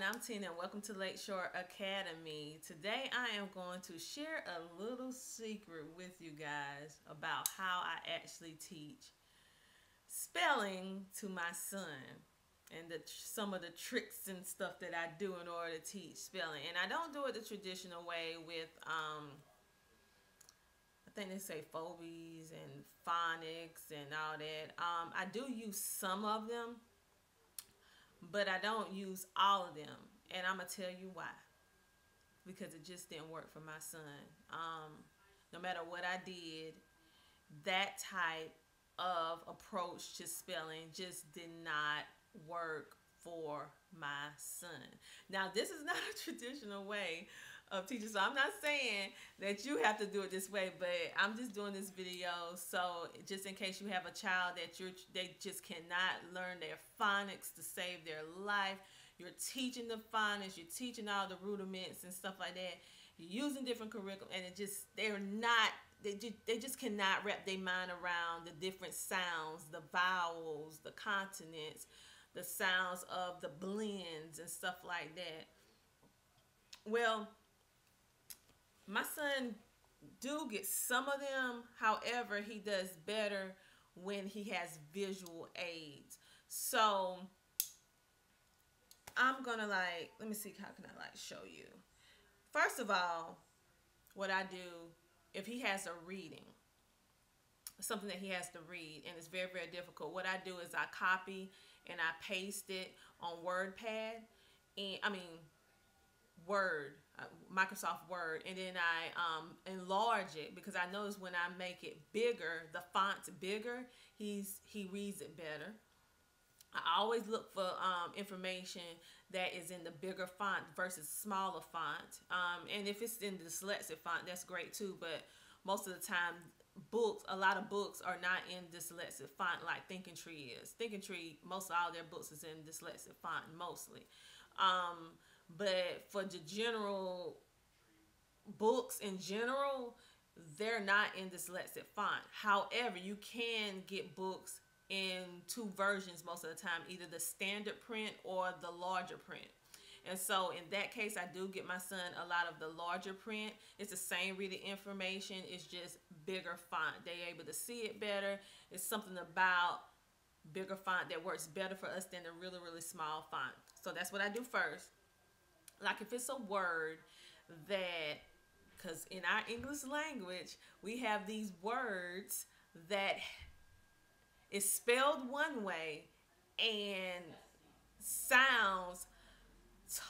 I'm Tina and welcome to Lakeshore Academy. Today I am going to share a little secret with you guys about how I actually teach spelling to my son and some of the tricks and stuff that I do in order to teach spelling. And I don't do it the traditional way with, I think they say phobies and phonics and all that. I do use some of them, but I don't use all of them. And I'm going to tell you why. Because it just didn't work for my son. No matter what I did, that type of approach to spelling just did not work for my son. Now, this is not a traditional way of teaching, so I'm not saying that you have to do it this way, but I'm just doing this video so just in case you have a child that they just cannot learn their phonics to save their life. You're teaching the phonics, you're teaching all the rudiments and stuff like that. You're using different curriculum, and they just cannot wrap their mind around the different sounds, the vowels, the consonants, the sounds of the blends and stuff like that. Well, my son do get some of them. However, he does better when he has visual aids. So I'm gonna let me see, how can I show you? First of all, what I do, if he has a reading, something that he has to read and it's very, very difficult, what I do is I copy and I paste it on WordPad, and Word, Microsoft Word, and then I enlarge it, because I notice when I make it bigger, the font's bigger, he reads it better. I always look for information that is in the bigger font versus smaller font. And if it's in the dyslexic font, that's great too. But most of the time, a lot of books are not in dyslexic font like Thinking Tree is. Thinking Tree, most of all their books is in dyslexic font mostly. But for the general books in general, they're not in dyslexic font. However, you can get books in two versions most of the time, either the standard print or the larger print. And so in that case, I do get my son a lot of the larger print. It's the same reading information, it's just bigger font. They're able to see it better. It's something about bigger font that works better for us than the really, really small font. So that's what I do first. Like if it's a word that, because in our English language, we have these words that is spelled one way and sounds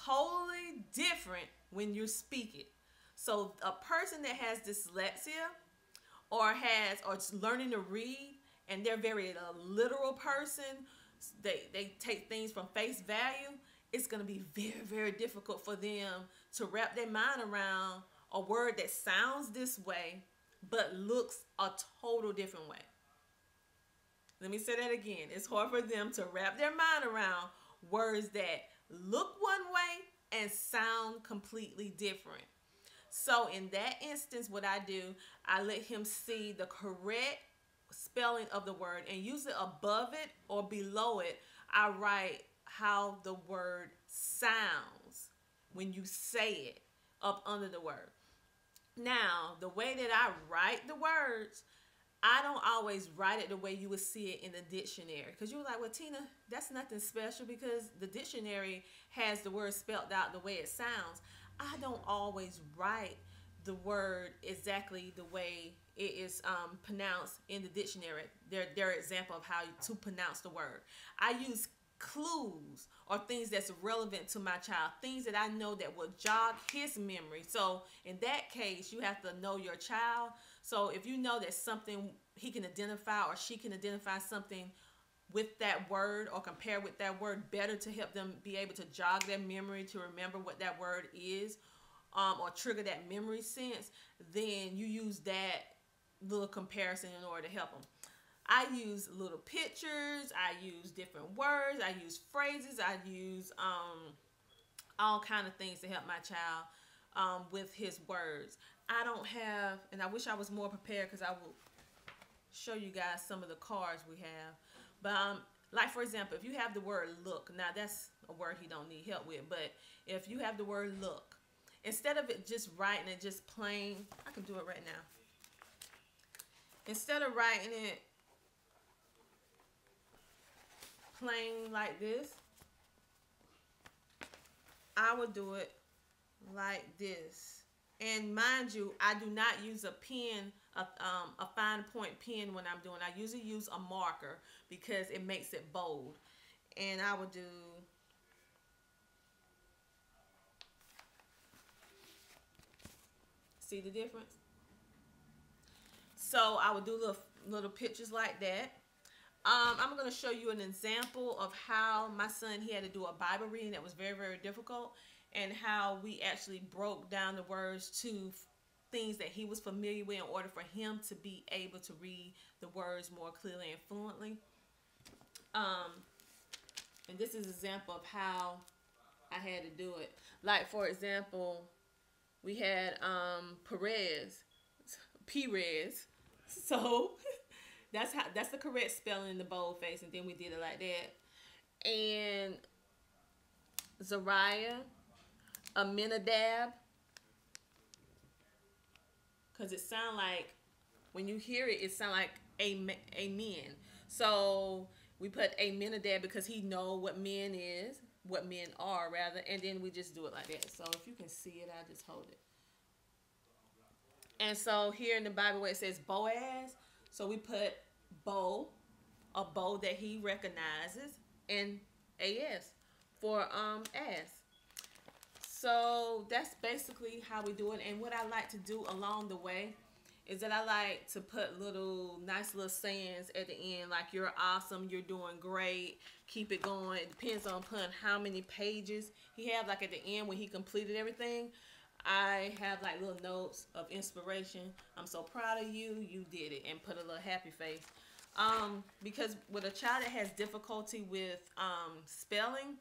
totally different when you speak it. So a person that has dyslexia or is learning to read, and they're very literal person, they take things from face value, it's going to be very, very difficult for them to wrap their mind around a word that sounds this way but looks a total different way. Let me say that again. It's hard for them to wrap their mind around words that look one way and sound completely different. So in that instance, what I do, I let him see the correct spelling of the word, and usually above it or below it, I write how the word sounds when you say it up under the word. Now, the way that I write the words, I don't always write it the way you would see it in the dictionary. Because you were like, well, Tina, that's nothing special because the dictionary has the word spelled out the way it sounds. I don't always write the word exactly the way it is pronounced in the dictionary. Their example of how to pronounce the word. I use clues or things that's relevant to my child, things that I know that will jog his memory. So in that case, you have to know your child. So if you know that something he can identify or she can identify something with that word or compare with that word better to help them be able to jog their memory to remember what that word is, or trigger that memory sense, then you use that little comparison in order to help them. I use little pictures, I use different words, I use phrases, I use all kind of things to help my child with his words. I don't have, and I wish I was more prepared because I will show you guys some of the cards we have. But like for example, if you have the word look, now that's a word he don't need help with. But if you have the word look, instead of it just writing it just plain, I can do it right now. Instead of writing it plain like this, I would do it like this. And mind you, I do not use a pen, a fine point pen when I'm doing. I usually use a marker because it makes it bold. And I would do see the difference? So I would do little pictures like that. I'm going to show you an example of how my son, he had to do a Bible reading that was very, very difficult, and how we actually broke down the words to things that he was familiar with in order for him to be able to read the words more clearly and fluently. And this is an example of how I had to do it. Like, for example, we had Perez. So that's the correct spelling in the bold face, and then we did it like that. And Zariah, Aminadab, because it sound like, when you hear it, it sound like amen. So we put Aminadab because he know what men is, what men are rather, and then we just do it like that. So if you can see it, I'll just hold it. And so here in the Bible where it says Boaz, so we put bow, a bow that he recognizes, and AS for ass. So that's basically how we do it. And what I like to do along the way is that I like to put nice little sayings at the end, like you're awesome, you're doing great, keep it going. It depends on how many pages he had. Like at the end when he completed everything, I have like little notes of inspiration. I'm so proud of you, you did it, and put a little happy face. Because with a child that has difficulty with spelling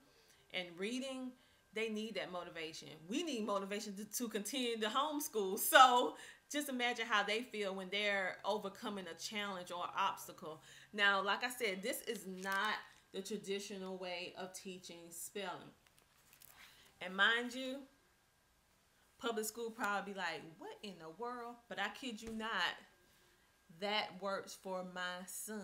and reading, they need that motivation. We need motivation to continue to homeschool. So just imagine how they feel when they're overcoming a challenge or obstacle. Now, like I said, this is not the traditional way of teaching spelling. And mind you, public school probably be like, what in the world? But I kid you not, that works for my son.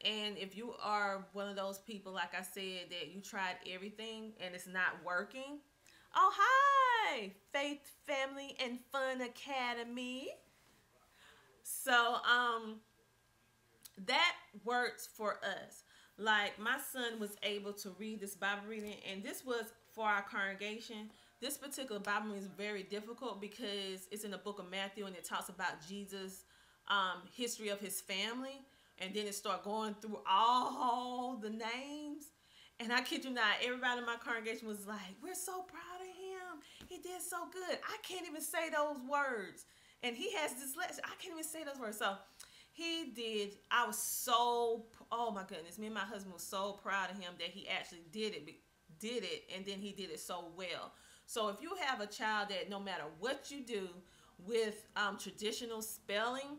And if you are one of those people, like I said, that you tried everything and it's not working, oh, hi, Faith, Family, and Fun Academy. So, that works for us. Like, my son was able to read this Bible reading, and this was for our congregation. This particular Bible reading is very difficult because it's in the book of Matthew, and it talks about Jesus' history of his family. And then it started going through all the names. And I kid you not, everybody in my congregation was like, we're so proud of him. He did so good. I can't even say those words. And he has dyslexia. I can't even say those words. So he did. I was so, oh my goodness. Me and my husband was so proud of him that he actually did it. And then he did it so well. So if you have a child that no matter what you do with traditional spelling,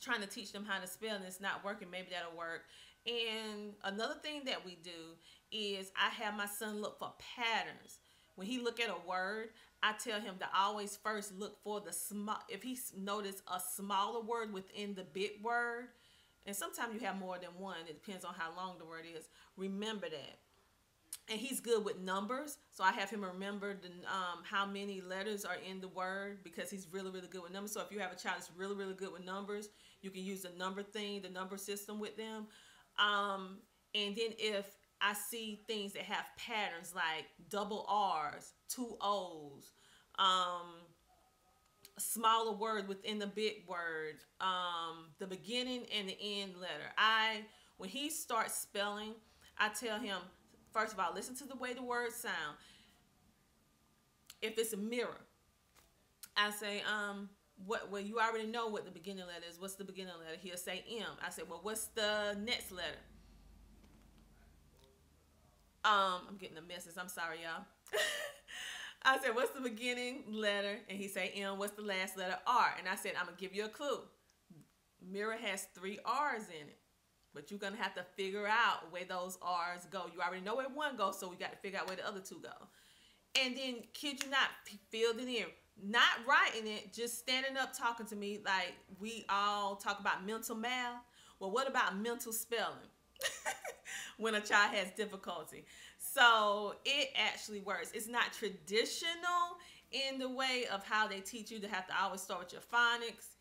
trying to teach them how to spell and it's not working, maybe that'll work. And another thing that we do is I have my son look for patterns. When he look at a word, I tell him to always first look for the small, if he notice a smaller word within the big word, and sometimes you have more than one, it depends on how long the word is, remember that. And he's good with numbers, so I have him remember how many letters are in the word because he's really, really good with numbers. So if you have a child that's really, really good with numbers, you can use the number system with them. And then if I see things that have patterns like double R's, two O's, smaller word within the big word, the beginning and the end letter. When he starts spelling, I tell him, first of all, listen to the way the words sound. If it's a mirror, I say, well, you already know what the beginning letter is. What's the beginning letter? He'll say M. I say, well, what's the next letter? I'm getting a message. I'm sorry, y'all. I said, what's the beginning letter? And he say M. What's the last letter? R. And I said, I'm going to give you a clue. Mirror has 3 R's in it. but you're gonna have to figure out where those R's go. You already know where one goes, so we got to figure out where the other two go. And then, kid you not, filled it in, not writing it, just standing up talking to me like we all talk about mental math. Well, what about mental spelling when a child has difficulty? So it actually works. It's not traditional in the way of how they teach you to have to always start with your phonics.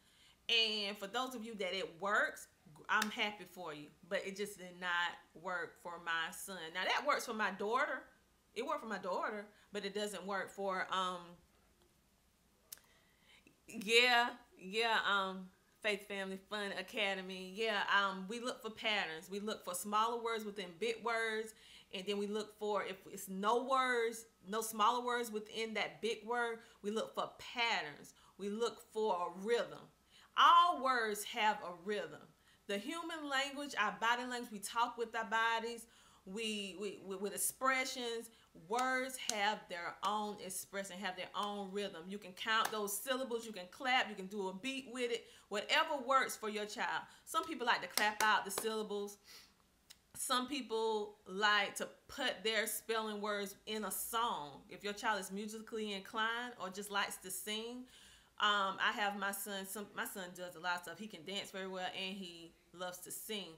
And for those of you that it works, I'm happy for you. But it just did not work for my son. Now that works for my daughter. It worked for my daughter, but it doesn't work for Faith Family Fun Academy. We look for patterns. We look for smaller words within big words, and then we look for, if it's no words, no smaller words within that big word, we look for patterns. We look for a rhythm. All words have a rhythm. The human language, our body language, we talk with our bodies, we with expressions. Words have their own expression, have their own rhythm. You can count those syllables, you can clap, you can do a beat with it, whatever works for your child. Some people like to clap out the syllables. Some people like to put their spelling words in a song. If your child is musically inclined or just likes to sing, I have my son. My son does a lot of stuff. He can dance very well, and he loves to sing.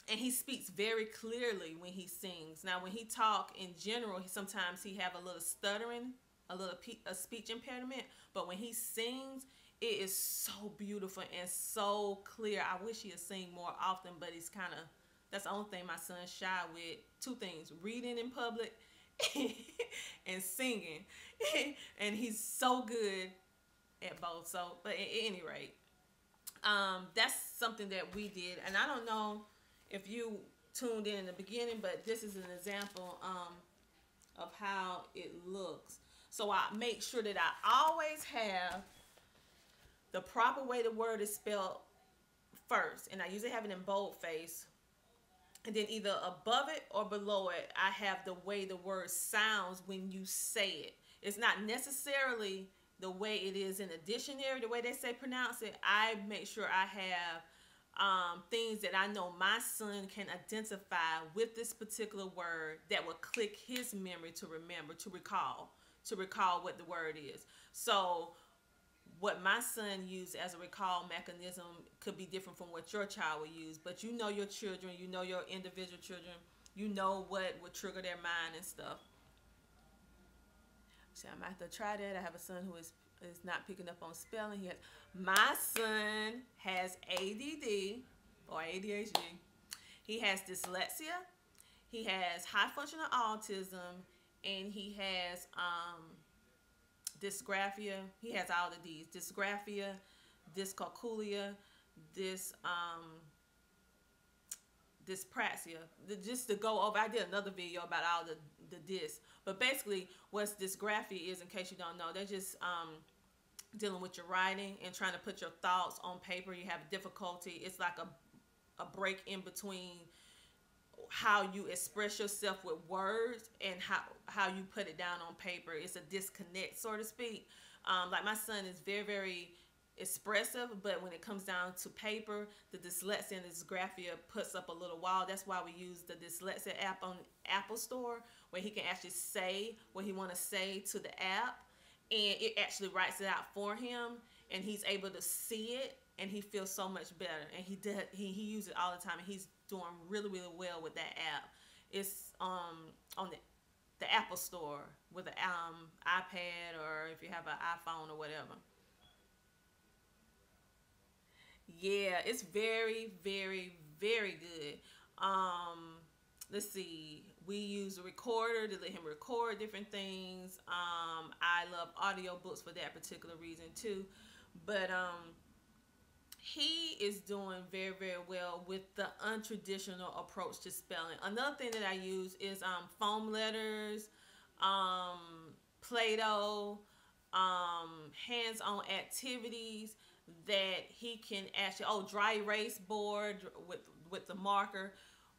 And he speaks very clearly when he sings. Now, when he talk in general, sometimes he have a little stuttering, a speech impairment. But when he sings, it is so beautiful and so clear. I wish he'd sing more often, but he's kind of, that's the only thing my son's shy with. Two things: reading in public and singing. And he's so good at both. So, but at any rate, that's something that we did. And I don't know if you tuned in the beginning, but this is an example of how it looks. So I make sure that I always have the proper way the word is spelled first. And I usually have it in boldface. And then either above it or below it, I have the way the word sounds when you say it. It's not necessarily the way it is in the dictionary, the way they say pronounce it. I make sure I have things that I know my son can identify with this particular word that will click his memory to remember, to recall what the word is. So what my son used as a recall mechanism could be different from what your child would use, but you know your children, you know your individual children, you know what would trigger their mind and stuff. So I might have to try that. I have a son who is not picking up on spelling. My son has ADD or ADHD. He has dyslexia. He has high functional autism, and he has dysgraphia. He has all of these: dysgraphia, dyscalculia, dyspraxia. Just to go over, I did another video about all the dys. But basically, what dysgraphia is, in case you don't know, they're just dealing with your writing and trying to put your thoughts on paper. You have difficulty. It's like a break in between how you express yourself with words and how you put it down on paper. It's a disconnect, so to speak. Like my son is very, very expressive, but when it comes down to paper, the dyslexia and dysgraphia puts up a little wall. That's why we use the dyslexia app on Apple Store, where he can actually say what he want to say to the app, and it actually writes it out for him, and he's able to see it, and he feels so much better. And he uses it all the time, and he's doing really, really well with that app. It's on the Apple Store with an iPad, or if you have an iPhone or whatever. Yeah, it's very, very, very good. Let's see. We use a recorder to let him record different things. I love audiobooks for that particular reason too. But he is doing very, very well with the untraditional approach to spelling. Another thing that I use is foam letters, Play-Doh, hands-on activities that he can actually, dry erase board with the marker.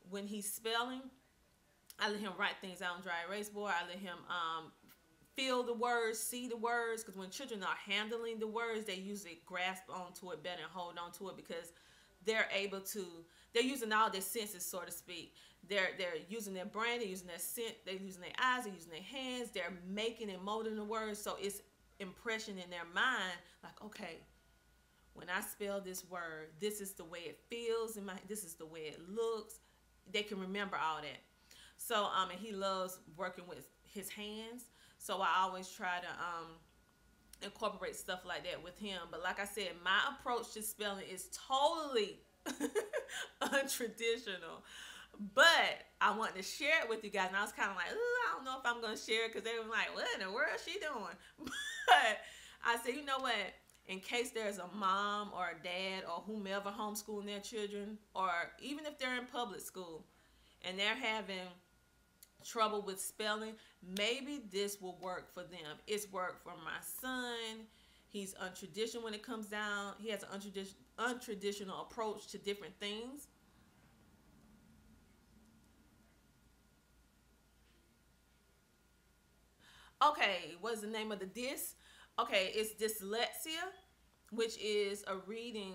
When he's spelling, I let him write things out on dry erase board. I let him feel the words, see the words, because when children are handling the words, they usually grasp onto it better and hold on to it, because they're able to, they're using all their senses, so to speak. They're using their brain, they're using their scent, they're using their eyes, they're using their hands, they're making and molding the words, so it's impression in their mind, like, okay, when I spell this word, this is the way it feels in my, this is the way it looks. They can remember all that. So and he loves working with his hands, so I always try to incorporate stuff like that with him. But like I said, my approach to spelling is totally untraditional. But I wanted to share it with you guys, and I was kind of like, I don't know if I'm going to share it, because they were like, what in the world is she doing? But I said, you know what? In case there's a mom or a dad or whomever homeschooling their children, or even if they're in public school and they're having trouble with spelling, maybe this will work for them. It's worked for my son. He's untraditional when it comes down. He has an untraditional approach to different things. Okay, what's the name of the dis? Okay, it's dyslexia, which is a reading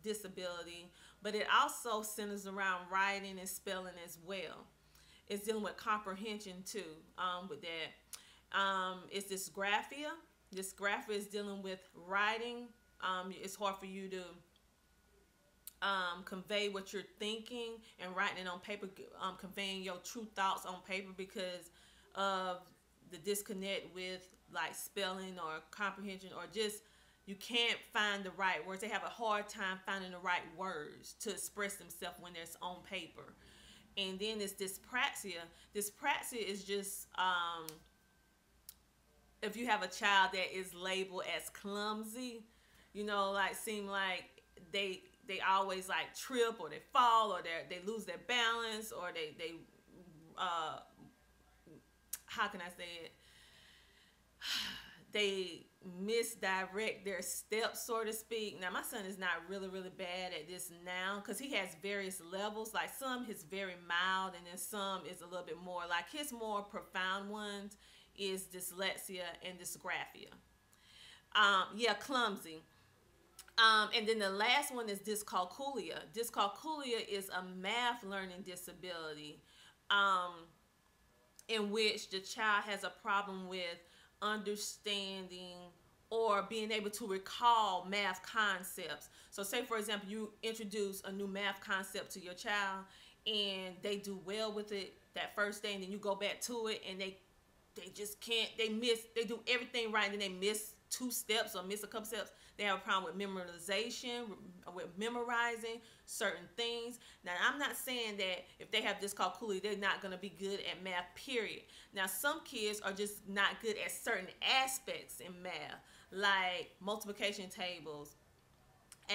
disability, but it also centers around writing and spelling as well. It's dealing with comprehension too, with that. It's dysgraphia. Dysgraphia is dealing with writing. It's hard for you to convey what you're thinking and writing it on paper, conveying your true thoughts on paper because of the disconnect with like spelling or comprehension, or just you can't find the right words. They have a hard time finding the right words to express themselves when they're on paper. And then it's dyspraxia. Dyspraxia is just if you have a child that is labeled as clumsy, you know, like seem like they always like trip, or they fall, or they lose their balance, or they how can I say it? They misdirect their steps, so to speak. Now, my son is not really bad at this now, because he has various levels. Like some is very mild, and then some is a little bit more. Like his more profound ones is dyslexia and dysgraphia. Yeah, clumsy. And then the last one is dyscalculia. Dyscalculia is a math learning disability in which the child has a problem with understanding or being able to recall math concepts. So say, for example, you introduce a new math concept to your child and they do well with it that first day, and then you go back to it and they just can't, they do everything right, and then they miss 2 steps or miss a couple steps. They have a problem with memorization, with memorizing certain things. Now, I'm not saying that if they have dyscalculia, they're not going to be good at math, period. Now, some kids are just not good at certain aspects in math, like multiplication tables,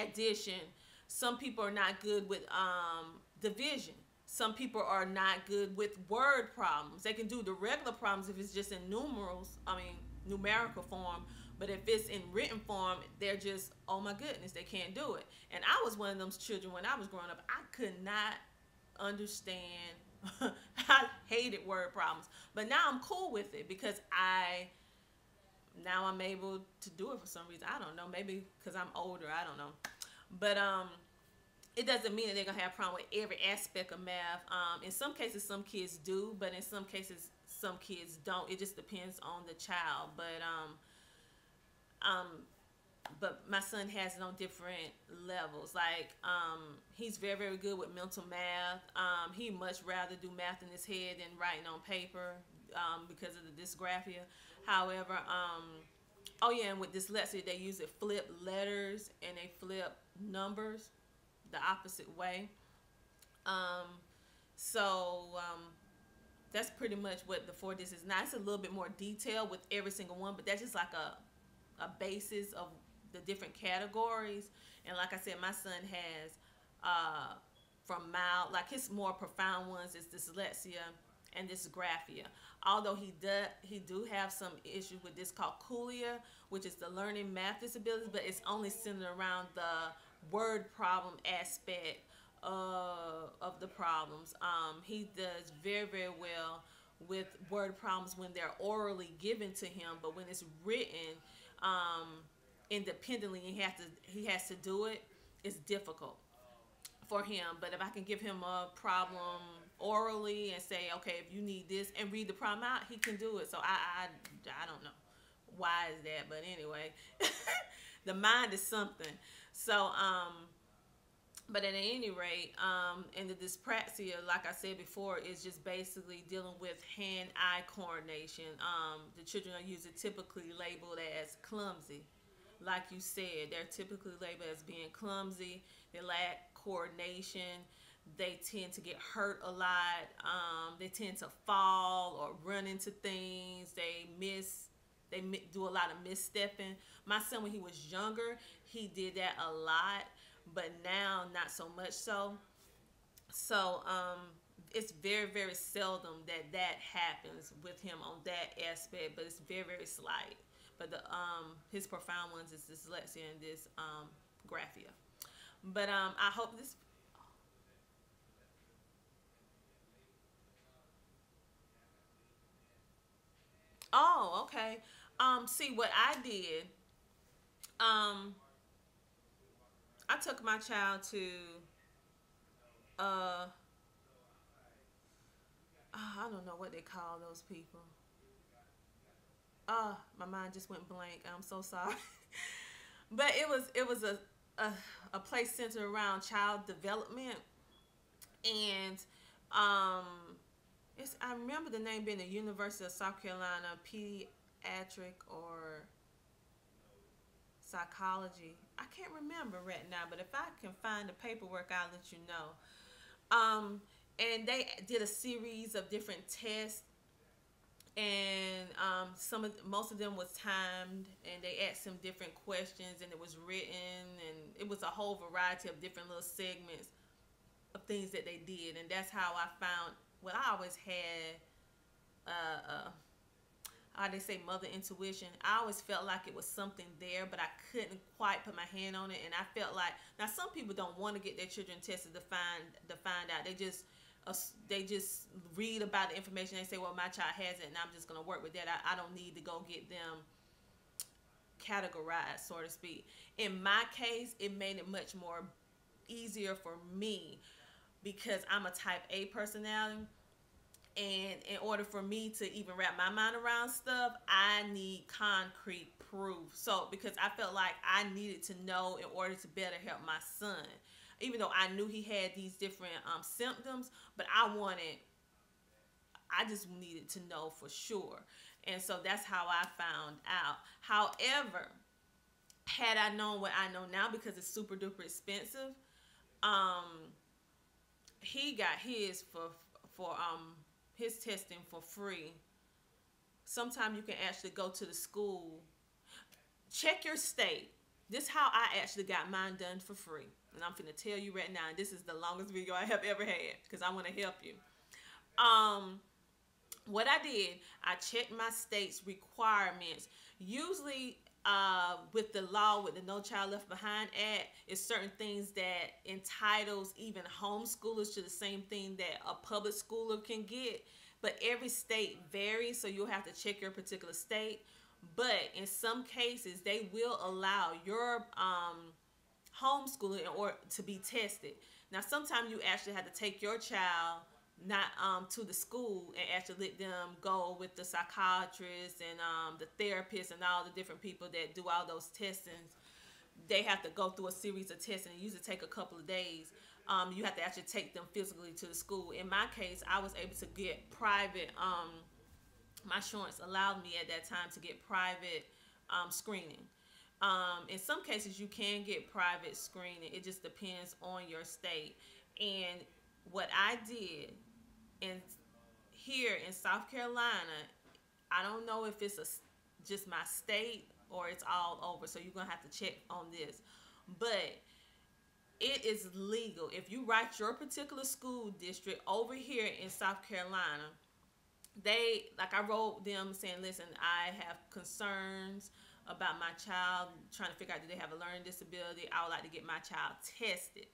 addition. Some people are not good with division. Some people are not good with word problems. They can do the regular problems if it's just in numerical form. But if it's in written form, they're just, oh my goodness, they can't do it. And I was one of those children when I was growing up. I could not understand. I hated word problems. But now I'm cool with it because now I'm able to do it for some reason. I don't know, maybe because I'm older, I don't know. But it doesn't mean that they're going to have a problem with every aspect of math. In some cases, some kids do, but in some cases, some kids don't. It just depends on the child. But my son has it on different levels. Like he's very good with mental math. He much rather do math in his head than writing on paper because of the dysgraphia. However, oh yeah, and with dyslexia, they use it flip letters and they flip numbers the opposite way. That's pretty much what the 4 dys is. Now it's a little bit more detailed with every single one, but that's just like a basis of the different categories. And like I said, my son has from mild, like his more profound ones is dyslexia and dysgraphia. Although he do have some issues with dyscalculia, which is the learning math disabilities, but it's only centered around the word problem aspect of the problems. He does very well with word problems when they're orally given to him, but when it's written independently, he has to do it. it's difficult for him. But if I can give him a problem orally and say, okay, if you need this, and read the problem out, he can do it. So I don't know why is that, but anyway, the mind is something. So but at any rate, and the dyspraxia, like I said before, is just basically dealing with hand-eye coordination. The children are usually typically labeled as clumsy. Like you said, they're typically labeled as being clumsy. They lack coordination. They tend to get hurt a lot. They tend to fall or run into things. They do a lot of misstepping. My son, when he was younger, he did that a lot, but now not so much so. So it's very, very seldom that happens with him on that aspect, but it's very, very slight. But the his profound ones is dyslexia and this graphia. But I hope this. Oh, okay. See what I did. Um, I took my child to uh, I don't know what they call those people. My mind just went blank. I'm so sorry. But it was a place centered around child development, and um I remember the name being the University of South Carolina Pediatric or Psychology. I can't remember right now, but if I can find the paperwork, I'll let you know. And they did a series of different tests, and most of them was timed, and they asked them different questions, and it was written, and it was a whole variety of different little segments of things that they did. And that's how I found. Well, I always had how they say, mother intuition. I always felt like it was something there, but I couldn't quite put my hand on it. And I felt like, now some people don't want to get their children tested to find out. They just read about the information. They say, well, my child has it, and I'm just going to work with that. I don't need to go get them categorized, so to speak. In my case, it made it much more easier for me because I'm a type A personality. And in order for me to even wrap my mind around stuff, I need concrete proof. So because I felt like I needed to know in order to better help my son. Even though I knew he had these different symptoms, but I just needed to know for sure. And so that's how I found out. However, had I known what I know now, because it's super duper expensive, he got his for his testing for free. Sometimes you can actually go to the school. Check your state. This is how I actually got mine done for free. And I'm finna tell you right now, this is the longest video I have ever had because I want to help you. What I did, I checked my state's requirements. Usually with the law, with the No Child Left Behind Act, is certain things that entitles even homeschoolers to the same thing that a public schooler can get. But every state varies, so you'll have to check your particular state. But in some cases, they will allow your homeschooling in order to be tested. Now, sometimes you actually have to take your child not to the school and actually let them go with the psychiatrist and the therapist and all the different people that do all those testings. They have to go through a series of tests, and it usually take a couple of days. You have to actually take them physically to the school. In my case, I was able to get private. My insurance allowed me at that time to get private screening. In some cases, you can get private screening. It just depends on your state. And what I did here in South Carolina, I don't know if it's just my state or it's all over. So you're going to have to check on this. But it is legal. If you write your particular school district over here in South Carolina, I wrote them saying, listen, I have concerns about my child, trying to figure out, do they have a learning disability? I would like to get my child tested.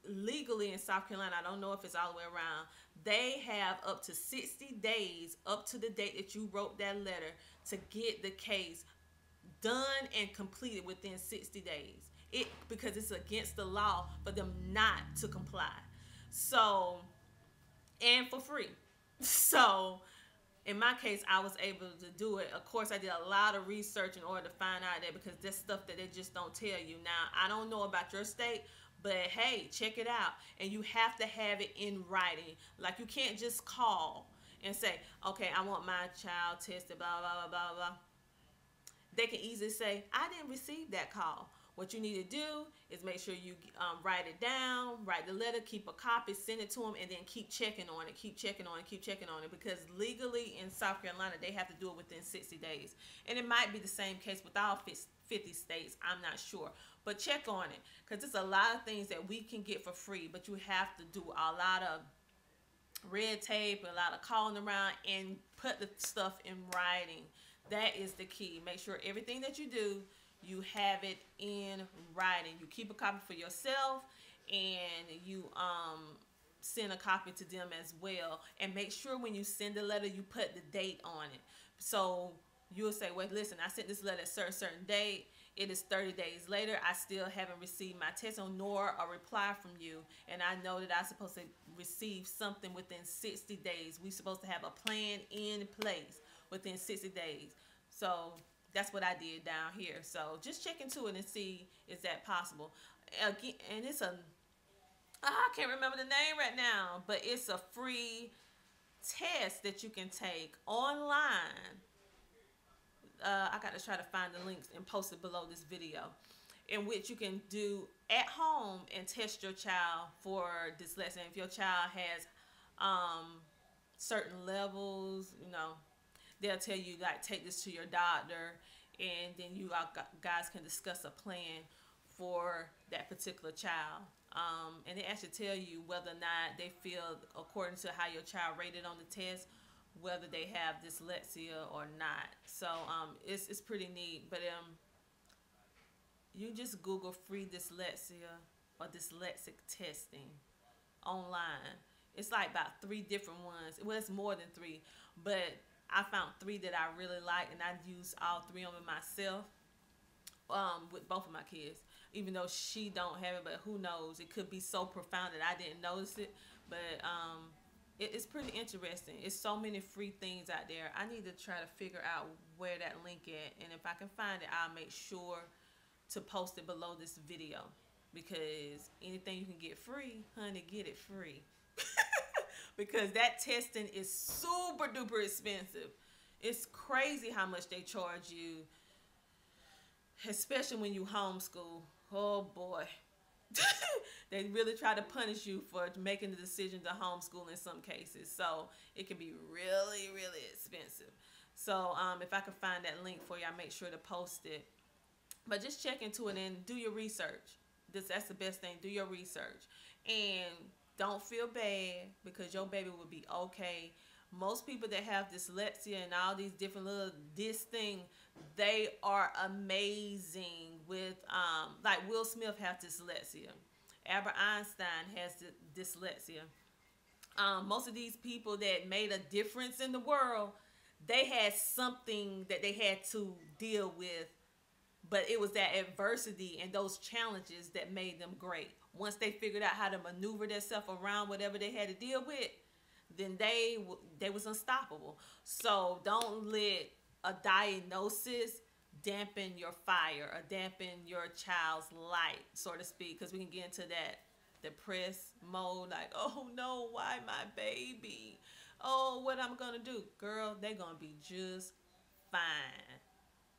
Legally in South Carolina, I don't know if it's all the way around, they have up to 60 days up to the date that you wrote that letter to get the case done and completed within 60 days. Because it's against the law for them not to comply. So, and for free. So, in my case, I was able to do it. Of course, I did a lot of research in order to find out that, because there's stuff that they just don't tell you. Now, I don't know about your state, but hey, check it out. And you have to have it in writing. Like, you can't just call and say, okay, I want my child tested, blah, blah, blah, blah, blah. They can easily say, I didn't receive that call. What you need to do is make sure you write it down, write the letter, keep a copy, send it to them, and then keep checking on it, keep checking on it, keep checking on it. Because legally in South Carolina, they have to do it within 60 days. And it might be the same case with all 50 states. I'm not sure. But check on it, because there's a lot of things that we can get for free, but you have to do a lot of red tape, a lot of calling around, and put the stuff in writing. That is the key. Make sure everything that you do, you have it in writing. You keep a copy for yourself, and you send a copy to them as well. And make sure when you send the letter, you put the date on it. So you'll say, well, listen, I sent this letter at a certain date. It is 30 days later. I still haven't received my test nor a reply from you. And I know that I'm supposed to receive something within 60 days. We're supposed to have a plan in place within 60 days. So that's what I did down here. So just check into it and see, is that possible? Again, and it's I can't remember the name right now, but it's a free test that you can take online. I got to try to find the links and post it below this video, in which you can do at home and test your child for dyslexia. If your child has certain levels, you know, they'll tell you, like, take this to your doctor, and then you guys can discuss a plan for that particular child. And they actually tell you whether or not they feel, according to how your child rated on the test, whether they have dyslexia or not. So it's pretty neat. But you just Google free dyslexia or dyslexic testing online. It's like about 3 different ones. Well, it's more than 3, but I found 3 that I really like, and I used all 3 of them myself with both of my kids. Even though she don't have it, but who knows? It could be so profound that I didn't notice it. But it's pretty interesting. It's so many free things out there. I need to try to figure out where that link at, and if I can find it, I'll make sure to post it below this video, because anything you can get free, honey, get it free. Because that testing is super duper expensive. It's crazy how much they charge you, especially when you homeschool. Oh boy. They really try to punish you for making the decision to homeschool in some cases. So it can be really, really expensive. So if I can find that link for you, I'll make sure to post it. But just check into it and do your research. That's the best thing. Do your research. And don't feel bad, because your baby will be okay. Most people that have dyslexia and all these different little thing, they are amazing with, like Will Smith has dyslexia. Albert Einstein has dyslexia. Most of these people that made a difference in the world, they had something that they had to deal with, but it was that adversity and those challenges that made them great. Once they figured out how to maneuver themselves around whatever they had to deal with, then they was unstoppable. So don't let a diagnosis dampen your fire or dampen your child's light, so to speak, because we can get into that depressed mode, like, oh no, why my baby? Oh, what I'm gonna do? Girl, they're gonna be just fine,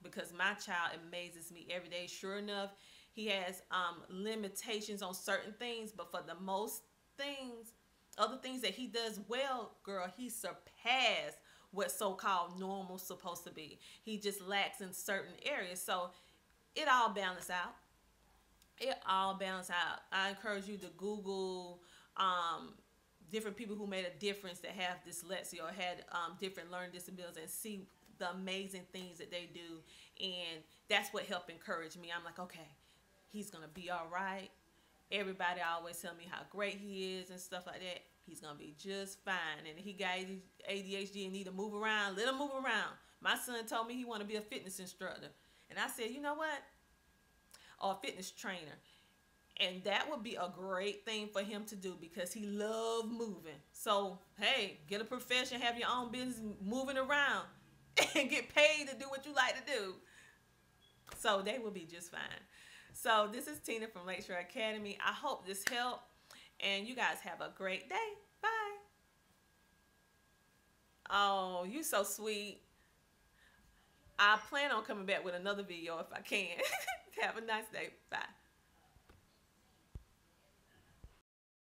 because my child amazes me every day. Sure enough, he has limitations on certain things, but for the most things, other things that he does well, girl, he surpassed what so-called normal supposed to be. He just lacks in certain areas. So it all balances out. It all balances out. I encourage you to Google different people who made a difference that have dyslexia or had different learning disabilities, and see the amazing things that they do. And that's what helped encourage me. I'm like, okay, he's going to be all right. Everybody always tell me how great he is and stuff like that. He's going to be just fine. And if he got ADHD and need to move around, let him move around. My son told me he want to be a fitness instructor. And I said, you know what? Or a fitness trainer. And that would be a great thing for him to do because he loves moving. So, hey, get a profession, have your own business moving around and get paid to do what you like to do. So they will be just fine. So this is Tina from Lakeshore Academy. I hope this helped. And you guys have a great day. Bye. Oh, you so sweet. I plan on coming back with another video if I can. Have a nice day. Bye.